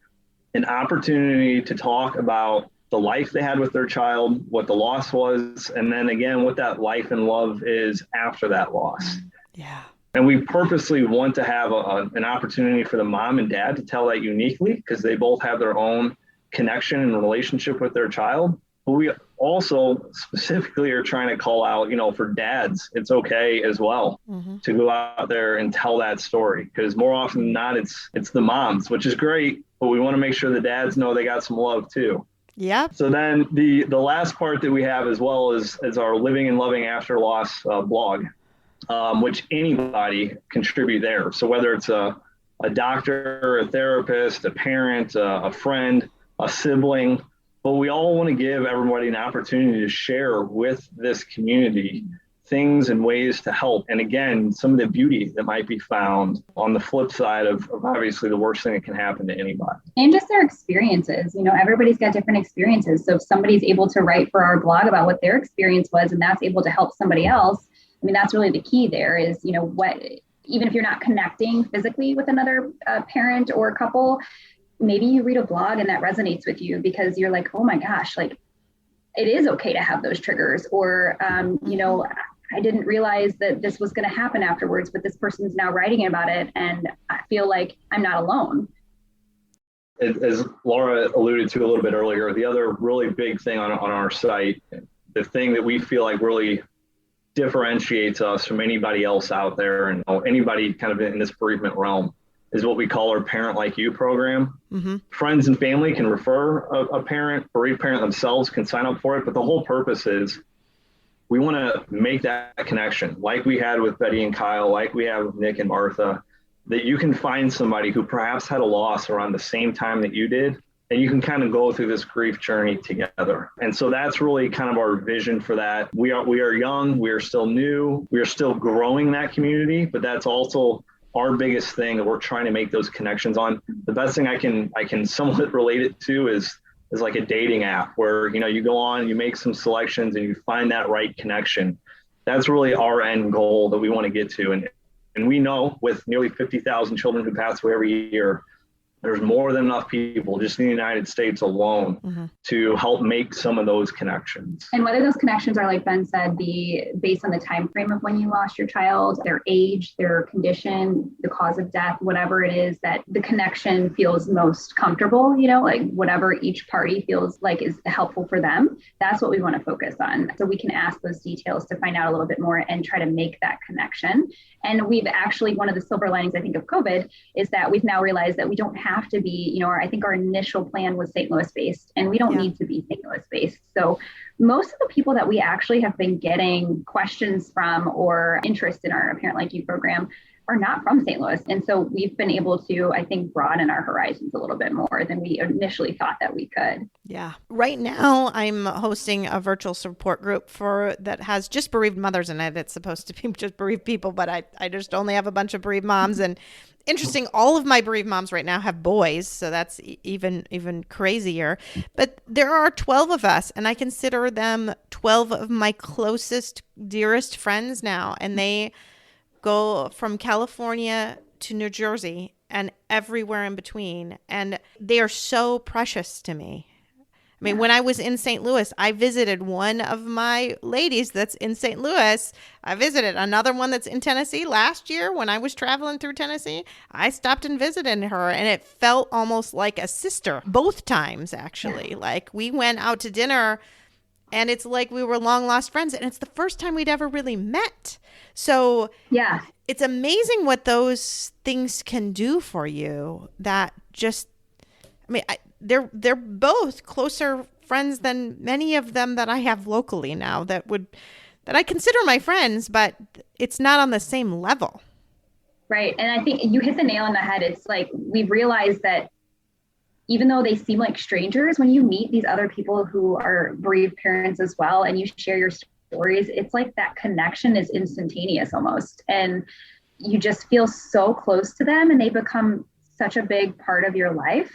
an opportunity to talk about the life they had with their child, what the loss was, and then again, what that life and love is after that loss. Yeah. And we purposely want to have an opportunity for the mom and dad to tell that uniquely, because they both have their own connection and relationship with their child. But we also specifically are trying to call out, for dads, it's okay as well to go out there and tell that story, because more often than not, it's the moms, which is great, but we want to make sure the dads know they got some love too. Yeah. So then the last part that we have as well is our Living and Loving After Loss blog. Which anybody contribute there. So whether it's a doctor, a therapist, a parent, a friend, a sibling, but we all want to give everybody an opportunity to share with this community things and ways to help. And again, some of the beauty that might be found on the flip side of obviously the worst thing that can happen to anybody. And just their experiences. Everybody's got different experiences. So if somebody's able to write for our blog about what their experience was, and that's able to help somebody else, I mean, that's really the key there is, even if you're not connecting physically with another parent or couple, maybe you read a blog and that resonates with you because you're like, oh my gosh, like it is okay to have those triggers. Or, I didn't realize that this was going to happen afterwards, but this person's now writing about it. And I feel like I'm not alone. As Laura alluded to a little bit earlier, the other really big thing on our site, the thing that we feel like really differentiates us from anybody else out there and anybody kind of in this bereavement realm is what we call our Parent Like You program. Mm-hmm. Friends and family can refer a parent, bereaved parent themselves can sign up for it. But the whole purpose is we want to make that connection like we had with Betty and Kyle, like we have with Nick and Martha, that you can find somebody who perhaps had a loss around the same time that you did. And you can kind of go through this grief journey together. And so that's really kind of our vision for that. We are young, we are still new, we are still growing that community, but that's also our biggest thing that we're trying to make those connections on. The best thing I can somewhat relate it to is like a dating app where, you go on, you make some selections and you find that right connection. That's really our end goal that we want to get to. And we know with nearly 50,000 children who pass away every year, there's more than enough people just in the United States alone to help make some of those connections. And whether those connections are, like Ben said, based on the time frame of when you lost your child, their age, their condition, the cause of death, whatever it is that the connection feels most comfortable, like whatever each party feels like is helpful for them, that's what we want to focus on. So we can ask those details to find out a little bit more and try to make that connection. And we've actually, one of the silver linings, I think, of COVID is that we've now realized that we don't have to be, I think our initial plan was St. Louis based, and we don't need to be St. Louis based. So most of the people that we actually have been getting questions from or interest in our Parent Like You program are not from St. Louis. And so we've been able to, I think, broaden our horizons a little bit more than we initially thought that we could. Yeah. Right now, I'm hosting a virtual support group that has just bereaved mothers in it. It's supposed to be just bereaved people, but I just only have a bunch of bereaved moms. And interesting, all of my bereaved moms right now have boys, so that's even crazier. But there are 12 of us, and I consider them 12 of my closest, dearest friends now. And they go from California to New Jersey and everywhere in between. And they are so precious to me. I mean, when I was in St. Louis, I visited one of my ladies that's in St. Louis. I visited another one that's in Tennessee last year when I was traveling through Tennessee. I stopped and visited her, and it felt almost like a sister both times, actually. Like, we went out to dinner, and it's like we were long lost friends, and it's the first time we'd ever really met. So Yeah. it's amazing what those things can do for you. That just, I mean, they're both closer friends than many of them that I have locally now that I consider my friends, but it's not on the same level. Right. And I think you hit the nail on the head. It's like we've realized that even though they seem like strangers, when you meet these other people who are bereaved parents as well, and you share your stories, it's like that connection is instantaneous almost. And you just feel so close to them, and they become such a big part of your life.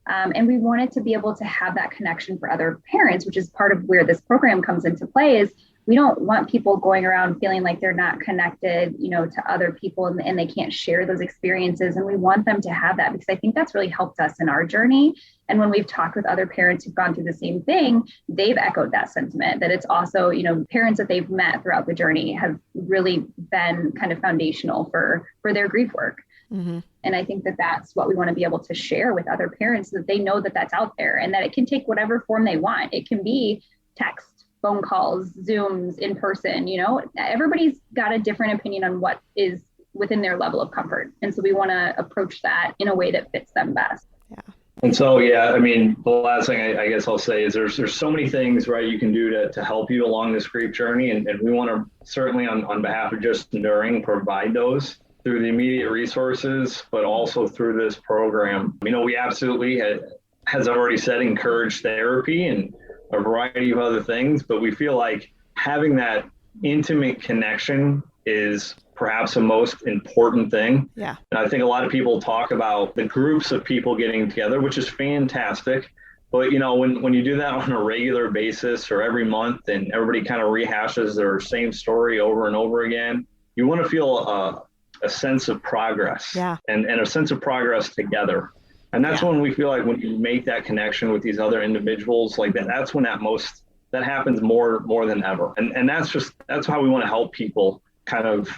And we wanted to be able to have that connection for other parents, which is part of where this program comes into play. Is we don't want people going around feeling like they're not connected, to other people, and they can't share those experiences. And we want them to have that, because I think that's really helped us in our journey. And when we've talked with other parents who've gone through the same thing, they've echoed that sentiment, that it's also, parents that they've met throughout the journey have really been kind of foundational for their grief work. Mm-hmm. And I think that that's what we want to be able to share with other parents, so that they know that that's out there, and that it can take whatever form they want. It can be text, phone calls, Zooms, in person. Everybody's got a different opinion on what is within their level of comfort. And so we want to approach that in a way that fits them best. Yeah. And so, I mean, the last thing I guess I'll say is there's so many things, right, you can do to help you along this grief journey. And we want to certainly on behalf of Just Enduring provide those through the immediate resources, but also through this program. We absolutely, as I've already said, encourage therapy and a variety of other things, but we feel like having that intimate connection is perhaps the most important thing. Yeah. And I think a lot of people talk about the groups of people getting together, which is fantastic. But, when you do that on a regular basis or every month, and everybody kind of rehashes their same story over and over again, you want to feel a sense of progress. Yeah. and a sense of progress together. And that's when we feel like when you make that connection with these other individuals like that's when that happens more than ever. And that's how we want to help people kind of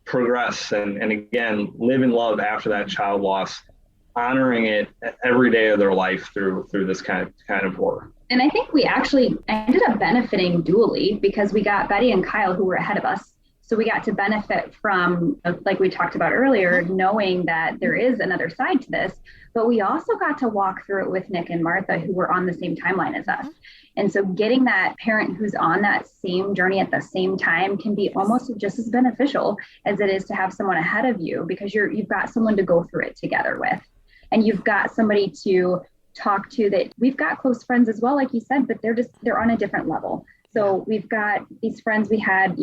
progress and again, live in love after that child loss, honoring it every day of their life through this kind of work. And I think we actually ended up benefiting dually, because we got Betty and Kyle, who were ahead of us. So we got to benefit from, like we talked about earlier, knowing that there is another side to this, but we also got to walk through it with Nick and Martha, who were on the same timeline as us. And so getting that parent who's on that same journey at the same time can be almost just as beneficial as it is to have someone ahead of you, because you've got someone to go through it together with, and you've got somebody to talk to. That we've got close friends as well, like you said, but they're on a different level. So we've got these friends we had,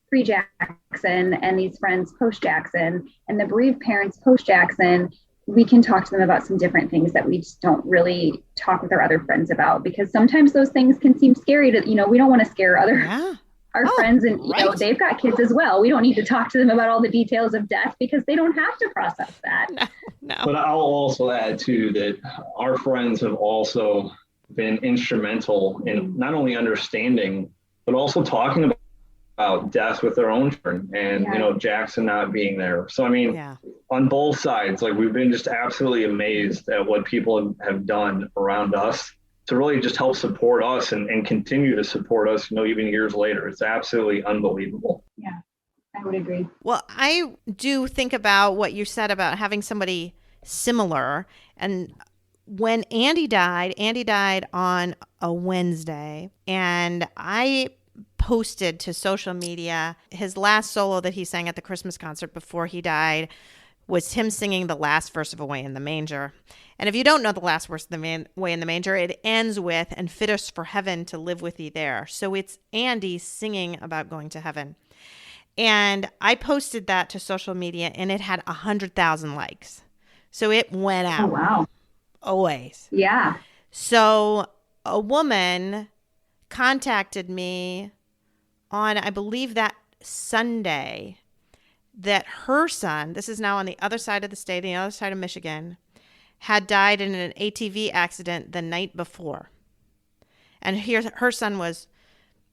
pre-Jackson, and these friends post-Jackson, and the bereaved parents post-Jackson. We can talk to them about some different things that we just don't really talk with our other friends about, because sometimes those things can seem scary to, we don't want to scare our friends, and they've got kids as well. We don't need to talk to them about all the details of death, because they don't have to process that. No. But I'll also add too that our friends have also been instrumental in not only understanding, but also talking about death with their own children, and Jackson not being there. So I mean, on both sides, like, we've been just absolutely amazed at what people have done around us to really just help support us and continue to support us, even years later. It's absolutely unbelievable. Yeah, I would agree. Well, I do think about what you said about having somebody similar. And when Andy died on a Wednesday, and I posted to social media his last solo that he sang at the Christmas concert before he died was him singing the last verse of Away in the Manger. And if you don't know the last verse of Away in the Manger, it ends with, "And fit us for heaven to live with thee there." So it's Andy singing about going to heaven. And I posted that to social media, and it had 100,000 likes. So it went out. Oh, wow. Always. Yeah. So a woman contacted me on, I believe, that Sunday, that her son, this is now on the other side of the state, the other side of Michigan, had died in an ATV accident the night before. And her son was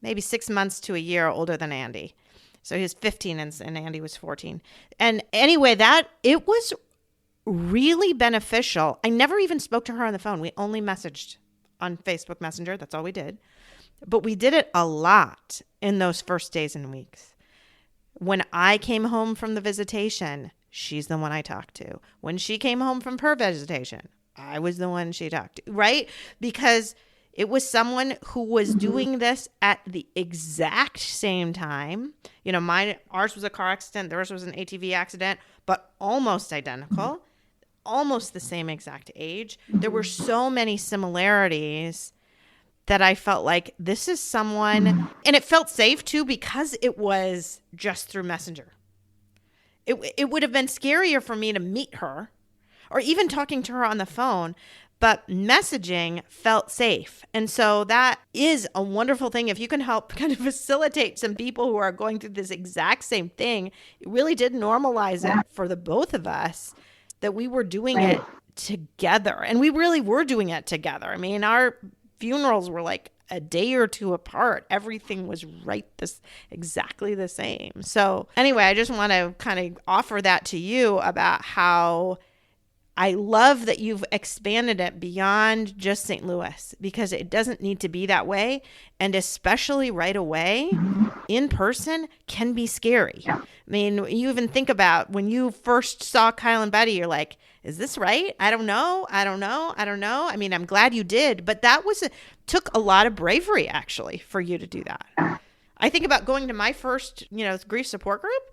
maybe 6 months to a year older than Andy. So he was 15 and Andy was 14. And anyway, it was really beneficial. I never even spoke to her on the phone. We only messaged on Facebook Messenger. That's all we did. But we did it a lot in those first days and weeks. When I came home from the visitation, she's the one I talked to. When she came home from her visitation, I was the one she talked to, right? Because it was someone who was doing this at the exact same time. You know, ours was a car accident. Theirs was an ATV accident, but almost identical, almost the same exact age. There were so many similarities that I felt like this is someone, and it felt safe too because it was just through Messenger. It would have been scarier for me to meet her or even talking to her on the phone, but messaging felt safe. And so that is a wonderful thing. If you can help kind of facilitate some people who are going through this exact same thing, it really did normalize it for the both of us that we were doing it together. And we really were doing it together. I mean, our funerals were like a day or two apart. Everything was exactly the same. So anyway, I just want to kind of offer that to you about how I love that you've expanded it beyond just St. Louis, because it doesn't need to be that way. And especially right away, in person can be scary. I mean, you even think about when you first saw Kyle and Betty, you're like, is this right? I don't know. I mean, I'm glad you did, but took a lot of bravery actually for you to do that. I think about going to my first, grief support group.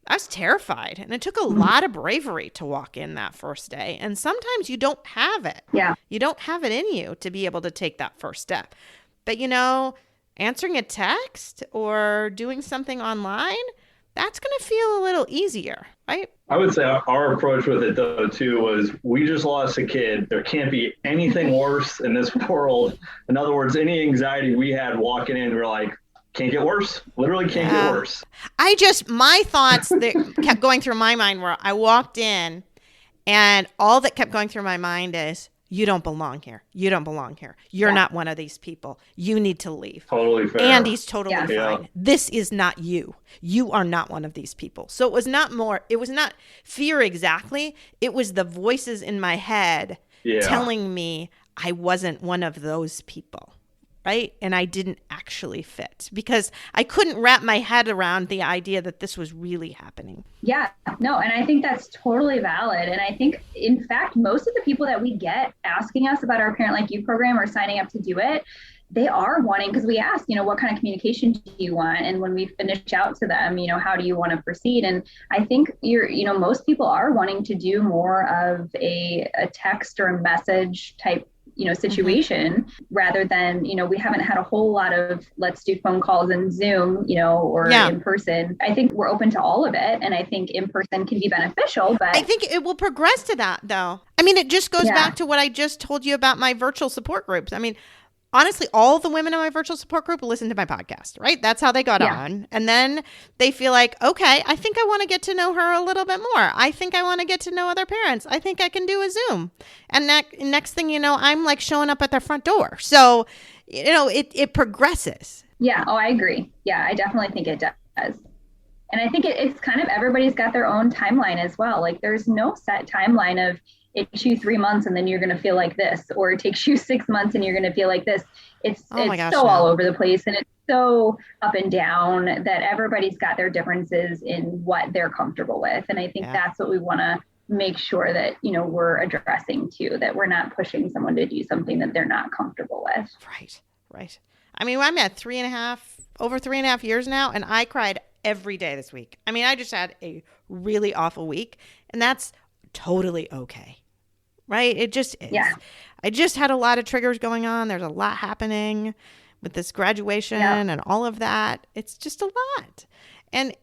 I was terrified, and it took a lot of bravery to walk in that first day. And sometimes you don't have it. Yeah. You don't have it in you to be able to take that first step. But, answering a text or doing something online, that's going to feel a little easier, right? I would say our approach with it, though, too, was we just lost a kid. There can't be anything worse in this world. In other words, any anxiety we had walking in, we're like, can't get worse. Literally can't get worse. My thoughts that kept going through my mind were I walked in and all that kept going through my mind is, you don't belong here. You don't belong here. You're not one of these people. You need to leave. Totally fair. Andy's totally fine. Yeah. This is not you. You are not one of these people. So it was not fear exactly. It was the voices in my head telling me I wasn't one of those people. Right? And I didn't actually fit because I couldn't wrap my head around the idea that this was really happening. Yeah, no. And I think that's totally valid. And I think, in fact, most of the people that we get asking us about our Parent Like You program or signing up to do it, they are wanting, because we ask, what kind of communication do you want? And when we finish out to them, how do you want to proceed? And I think most people are wanting to do more of a text or a message type situation rather than, we haven't had a whole lot of let's do phone calls and Zoom, or in person. I think we're open to all of it. And I think in person can be beneficial, but I think it will progress to that though. I mean, it just goes back to what I just told you about my virtual support groups. I mean, honestly, all the women in my virtual support group listen to my podcast, right? That's how they got on. And then they feel like, okay, I think I want to get to know her a little bit more. I think I want to get to know other parents. I think I can do a Zoom. And next thing you know, I'm like showing up at their front door. So, it progresses. Yeah. Oh, I agree. Yeah, I definitely think it does. And I think it's kind of, everybody's got their own timeline as well. Like there's no set timeline of, it takes you 3 months and then you're going to feel like this, or it takes you 6 months and you're going to feel like this. It's all over the place, and it's so up and down that everybody's got their differences in what they're comfortable with. And I think that's what we want to make sure that, we're addressing too, that we're not pushing someone to do something that they're not comfortable with. Right. I mean, I'm at over 3.5 years now, and I cried every day this week. I mean, I just had a really awful week, and that's totally okay. Right? It just is. Yeah. I just had a lot of triggers going on. There's a lot happening with this graduation and all of that. It's just a lot. And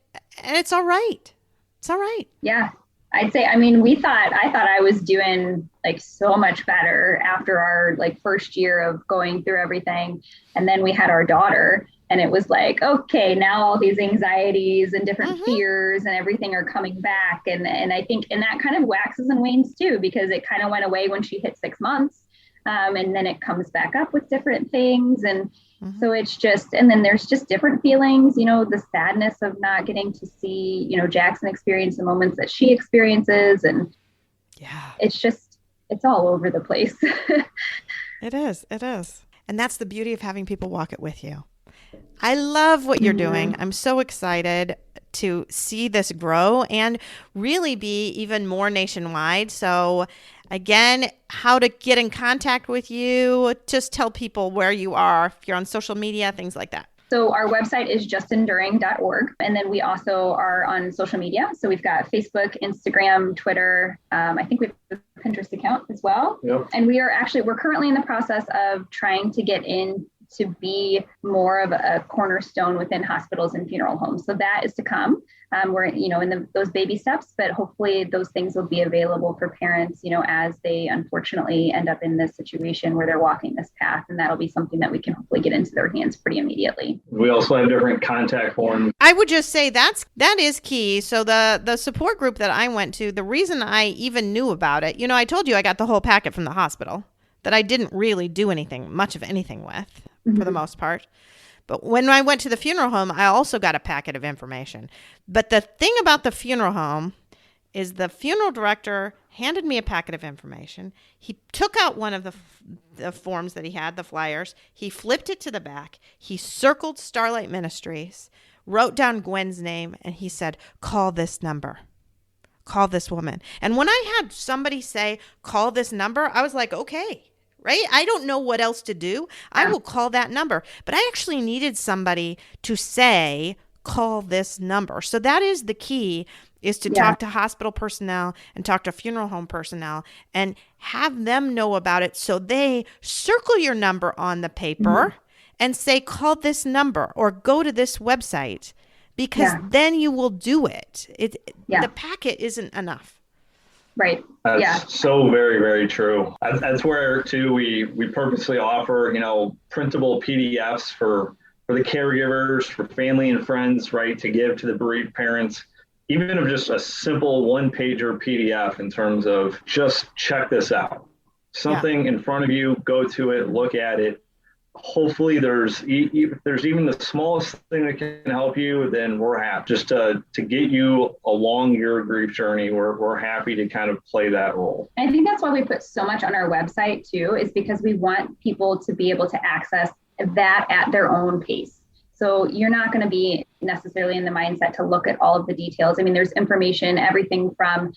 it's all right. It's all right. Yeah. I'd say, I thought I was doing like so much better after our first year of going through everything. And then we had our daughter, and it was like, okay, now all these anxieties and different fears and everything are coming back. And I think, and that kind of waxes and wanes too, because it kind of went away when she hit 6 months. And then it comes back up with different things. And so it's just, and then there's just different feelings, the sadness of not getting to see, Jackson experience the moments that she experiences. And it's all over the place. It is. And that's the beauty of having people walk it with you. I love what you're doing. I'm so excited to see this grow and really be even more nationwide. So again, how to get in contact with you, just tell people where you are, if you're on social media, things like that. So our website is justenduring.org. And then we also are on social media. So we've got Facebook, Instagram, Twitter. I think we have a Pinterest account as well. Yep. And we're currently in the process of trying to get in to be more of a cornerstone within hospitals and funeral homes. So that is to come. We're, in those baby steps, but hopefully those things will be available for parents, as they unfortunately end up in this situation where they're walking this path. And that'll be something that we can hopefully get into their hands pretty immediately. We also have different contact forms. I would just say that is key. So the support group that I went to, the reason I even knew about it, I told you I got the whole packet from the hospital that I didn't really do much of anything with for the most part. But when I went to the funeral home, I also got a packet of information. But the thing about the funeral home is the funeral director handed me a packet of information. He took out one of the forms that he had, the flyers. He flipped it to the back. He circled Starlight Ministries, wrote down Gwen's name, and he said, call this number. Call this woman. And when I had somebody say, call this number, I was like, okay. Right? I don't know what else to do. I will call that number. But I actually needed somebody to say, call this number. So that is the key, is to talk to hospital personnel and talk to funeral home personnel and have them know about it. So they circle your number on the paper and say, call this number or go to this website, because then you will do it. The packet isn't enough. Right. That's so very, very true. That's where too we purposely offer, printable PDFs for the caregivers, for family and friends, right, to give to the bereaved parents, even of just a simple one-pager PDF in terms of just check this out. Something in front of you, go to it, look at it. Hopefully there's even the smallest thing that can help you, then we're happy just to get you along your grief journey. We're happy to kind of play that role. I think that's why we put so much on our website too, is because we want people to be able to access that at their own pace. So you're not going to be necessarily in the mindset to look at all of the details. I mean, there's information, everything from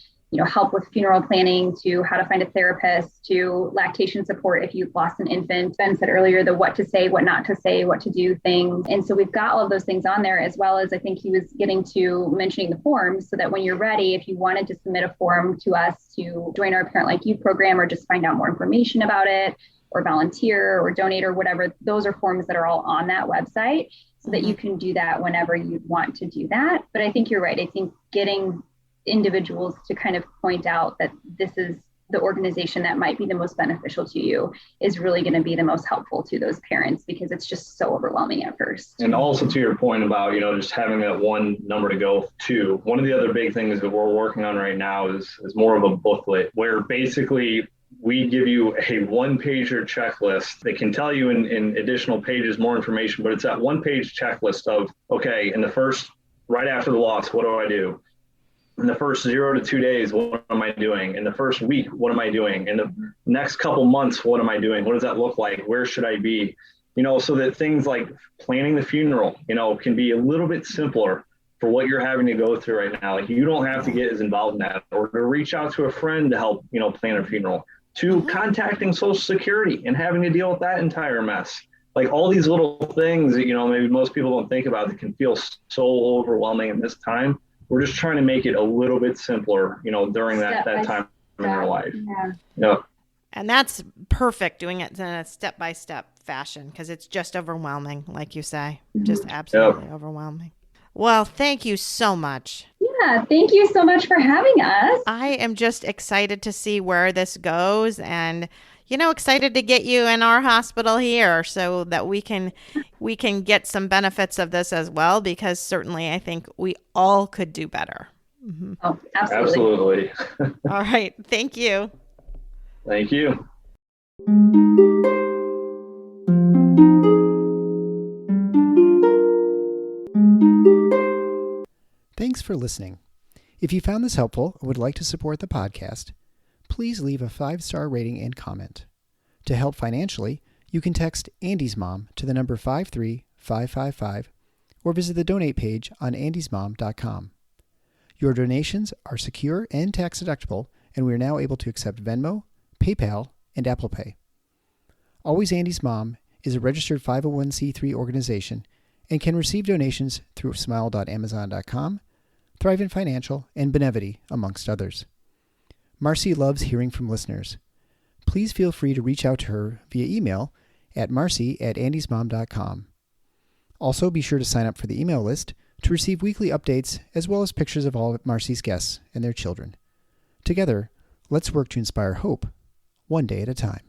help with funeral planning to how to find a therapist to lactation support if you've lost an infant. Ben said earlier, the what to say, what not to say, what to do things. And so we've got all of those things on there, as well as I think he was getting to mentioning the forms, so that when you're ready, if you wanted to submit a form to us to join our Parent Like You program or just find out more information about it or volunteer or donate or whatever, those are forms that are all on that website so that you can do that whenever you want to do that. But I think you're right. I think getting individuals to kind of point out that this is the organization that might be the most beneficial to you is really going to be the most helpful to those parents, because it's just so overwhelming at first. And also to your point about, just having that one number to go to, one of the other big things that we're working on right now is more of a booklet where basically we give you a one-pager checklist that can tell you in additional pages more information, but it's that one-page checklist of, okay, right after the loss, what do I do? In the first 0 to 2 days, what am I doing? In the first week, what am I doing? In the next couple months, what am I doing? What does that look like? Where should I be? So that things like planning the funeral, can be a little bit simpler for what you're having to go through right now. Like, you don't have to get as involved in that, or to reach out to a friend to help, plan a funeral, to contacting Social Security and having to deal with that entire mess. Like, all these little things that, maybe most people don't think about that can feel so overwhelming in this time. We're just trying to make it a little bit simpler, during that time in their life. Yeah. And that's perfect, doing it in a step-by-step fashion, because it's just overwhelming, like you say, just absolutely overwhelming. Well, thank you so much. Yeah, thank you so much for having us. I am just excited to see where this goes, and excited to get you in our hospital here so that we can get some benefits of this as well, because certainly I think we all could do better. Mm-hmm. Oh, absolutely. All right. Thank you. Thank you. Thanks for listening. If you found this helpful and would like to support the podcast, please leave a 5-star rating and comment. To help financially, you can text Andy's Mom to the number 53555 or visit the donate page on andysmom.com. Your donations are secure and tax deductible, and we are now able to accept Venmo, PayPal, and Apple Pay. Always Andy's Mom is a registered 501c3 organization and can receive donations through smile.amazon.com, Thrivent Financial, and Benevity, amongst others. Marcy loves hearing from listeners. Please feel free to reach out to her via email at marcy@andysmom.com. Also, be sure to sign up for the email list to receive weekly updates as well as pictures of all of Marcy's guests and their children. Together, let's work to inspire hope, one day at a time.